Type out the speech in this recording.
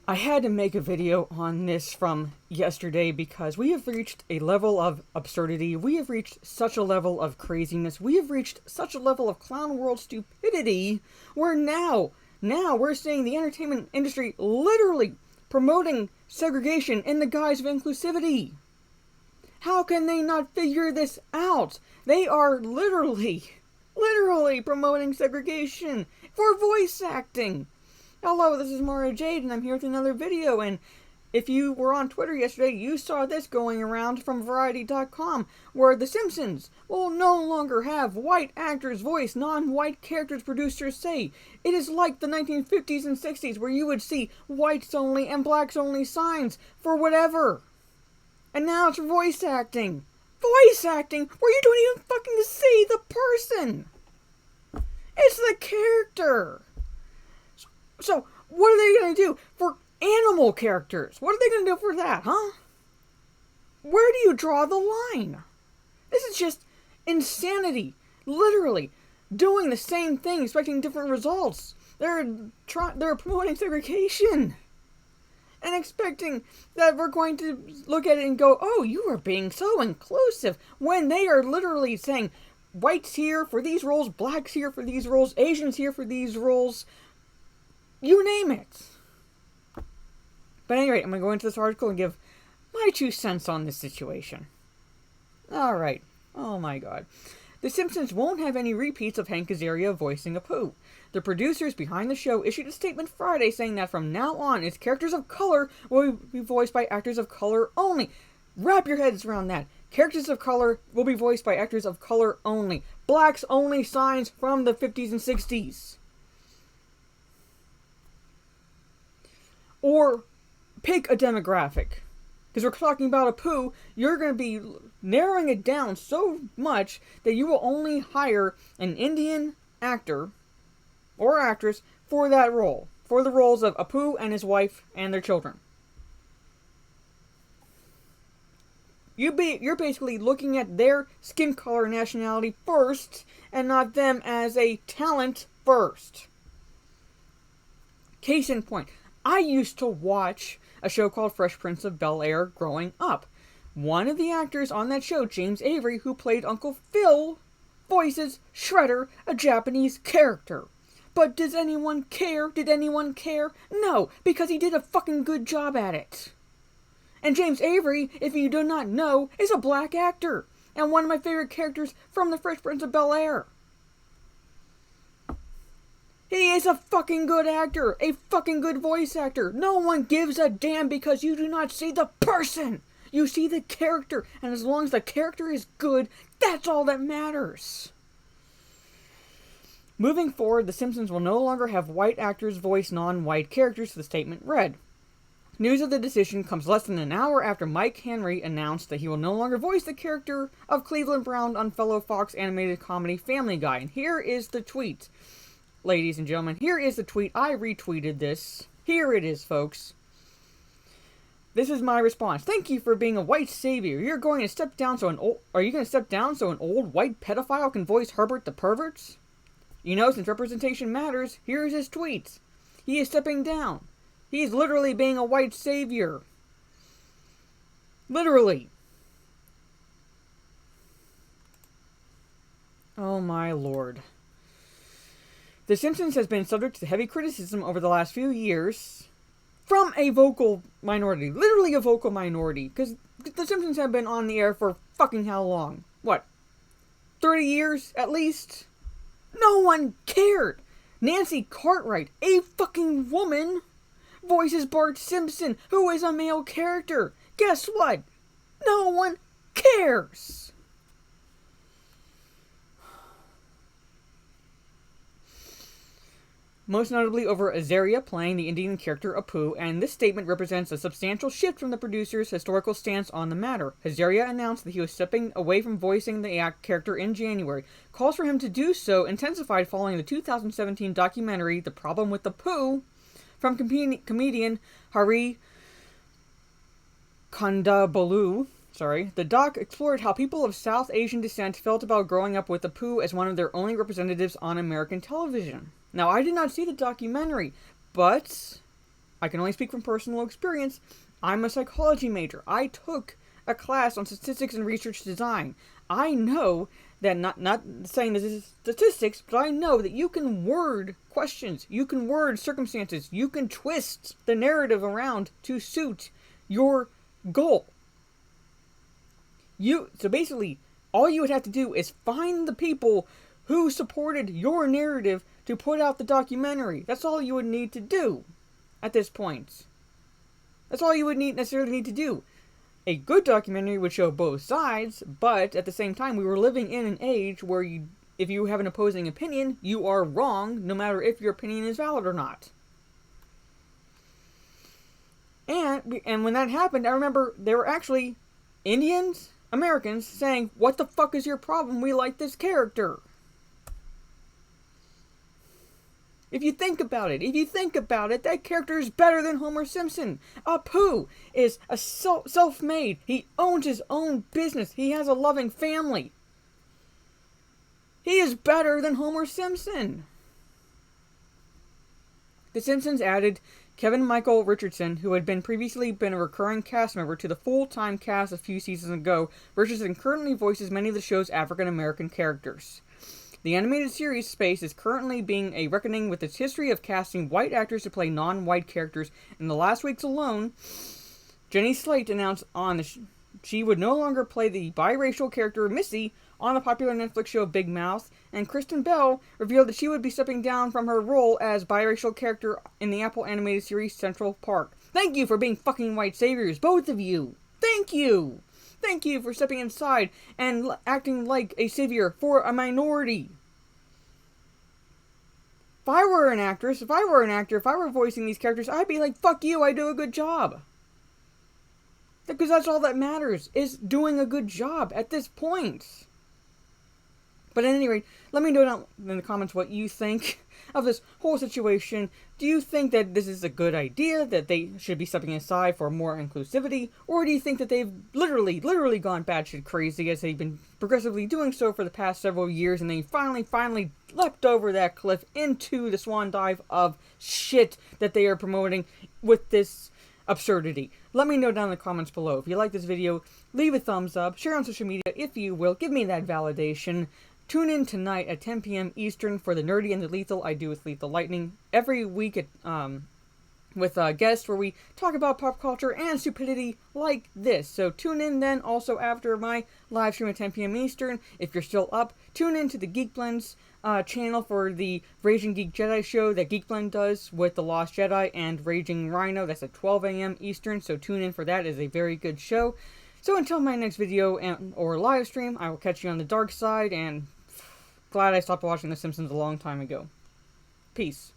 I had to make a video on this from yesterday because we have reached a level of absurdity. We have reached such a level of craziness. We have reached such a level of clown world stupidity where now we're seeing the entertainment industry literally promoting segregation in the guise of inclusivity. How can they not figure this out? They are literally promoting segregation for voice acting. Hello, this is Mara Jade, and I'm here with another video, and if you were on Twitter yesterday, you saw this going around from Variety.com, where The Simpsons will no longer have white actors voice non-white characters, producers say. It is like the 1950s and 60s, where you would see whites only and blacks only signs for whatever. And now it's voice acting. Voice acting where you don't even fucking see the person. It's the character. So, what are they going to do for animal characters? What are they going to do for that, huh? Where do you draw the line? This is just insanity. Literally, doing the same thing, expecting different results. They're promoting segregation. And expecting that we're going to look at it and go, oh, you are being so inclusive. When they are literally saying, whites here for these roles, blacks here for these roles, Asians here for these roles. You name it. But anyway, I'm going to go into this article and give my 2 cents on this situation. Alright. Oh my god. The Simpsons won't have any repeats of Hank Azaria voicing Apu. The producers behind the show issued a statement Friday saying that from now on, its characters of color will be voiced by actors of color only. Wrap your heads around that. Characters of color will be voiced by actors of color only. Blacks only signs from the 50s and 60s. Or pick a demographic. Because we're talking about Apu, you're going to be narrowing it down so much that you will only hire an Indian actor or actress for that role. For the roles of Apu and his wife and their children. You're basically looking at their skin color and nationality first, and not them as a talent first. Case in point. I used to watch a show called Fresh Prince of Bel-Air growing up. One of the actors on that show, James Avery, who played Uncle Phil, voices Shredder, a Japanese character. But does anyone care? Did anyone care? No, because he did a fucking good job at it. And James Avery, if you do not know, is a black actor. And one of my favorite characters from the Fresh Prince of Bel-Air. He is a fucking good actor. A fucking good voice actor. No one gives a damn because you do not see the person. You see the character. And as long as the character is good, that's all that matters. Moving forward, The Simpsons will no longer have white actors voice non-white characters, the statement read. News of the decision comes less than an hour after Mike Henry announced that he will no longer voice the character of Cleveland Brown on fellow Fox animated comedy Family Guy. And here is the tweet. Ladies and gentlemen, here is the tweet. I retweeted this. Here it is, folks. This is my response. Thank you for being a white savior. Are you going to step down so an old white pedophile can voice Herbert the Perverts? You know, since representation matters, here's his tweet. He is stepping down. He is literally being a white savior. Literally. Oh my lord. The Simpsons has been subject to heavy criticism over the last few years from a vocal minority. Literally a vocal minority. Because The Simpsons have been on the air for fucking how long? What? 30 years at least? No one cared. Nancy Cartwright, a fucking woman, voices Bart Simpson, who is a male character. Guess what? No one cares. Most notably over Azaria playing the Indian character Apu, and this statement represents a substantial shift from the producer's historical stance on the matter. Azaria announced that he was stepping away from voicing the character in January. Calls for him to do so intensified following the 2017 documentary The Problem with Apu from comedian Hari Kondabolu. The doc explored how people of South Asian descent felt about growing up with Apu as one of their only representatives on American television. Now, I did not see the documentary, but I can only speak from personal experience. I'm a psychology major. I took a class on statistics and research design. I know that, not saying this is statistics, but I know that you can word questions, you can word circumstances, you can twist the narrative around to suit your goal. So basically, all you would have to do is find the people who supported your narrative to put out the documentary. That's all you would need to do at this point. That's all you would necessarily need to do. A good documentary would show both sides, but at the same time, we were living in an age where if you have an opposing opinion, you are wrong, no matter if your opinion is valid or not. And when that happened, I remember there were actually Indians, Americans, saying, "What the fuck is your problem? We like this character." If you think about it, that character is better than Homer Simpson. Apu is a self-made. He owns his own business. He has a loving family. He is better than Homer Simpson. The Simpsons added Kevin Michael Richardson, who had previously been a recurring cast member, to the full-time cast a few seasons ago. Richardson currently voices many of the show's African-American characters. The animated series Space is currently being a reckoning with its history of casting white actors to play non-white characters. In the last weeks alone, Jenny Slate announced she would no longer play the biracial character Missy on the popular Netflix show Big Mouth, and Kristen Bell revealed that she would be stepping down from her role as biracial character in the Apple animated series Central Park. Thank you for being fucking white saviors, both of you! Thank you! Thank you for stepping inside and acting like a savior for a minority. If I were an actress, if I were voicing these characters, I'd be like, fuck you, I do a good job. Because that's all that matters, is doing a good job at this point. But at any rate, let me know down in the comments what you think of this whole situation. Do you think that this is a good idea, that they should be stepping aside for more inclusivity? Or do you think that they've literally gone batshit crazy, as they've been progressively doing so for the past several years, and they finally leapt over that cliff into the swan dive of shit that they are promoting with this absurdity? Let me know down in the comments below. If you like this video, leave a thumbs up, share on social media if you will, give me that validation. Tune in tonight at 10 p.m. Eastern for the Nerdy and the Lethal I Do with Lethal Lightning. Every week with guests where we talk about pop culture and stupidity like this. So tune in then also after my live stream at 10 p.m. Eastern. If you're still up, tune in to the Geek Blends channel for the Raging Geek Jedi show that Geek Blend does with the Lost Jedi and Raging Rhino. That's at 12 a.m. Eastern, so tune in for that. It's a very good show. So until my next video or live stream, I will catch you on the dark side, and glad I stopped watching The Simpsons a long time ago. Peace.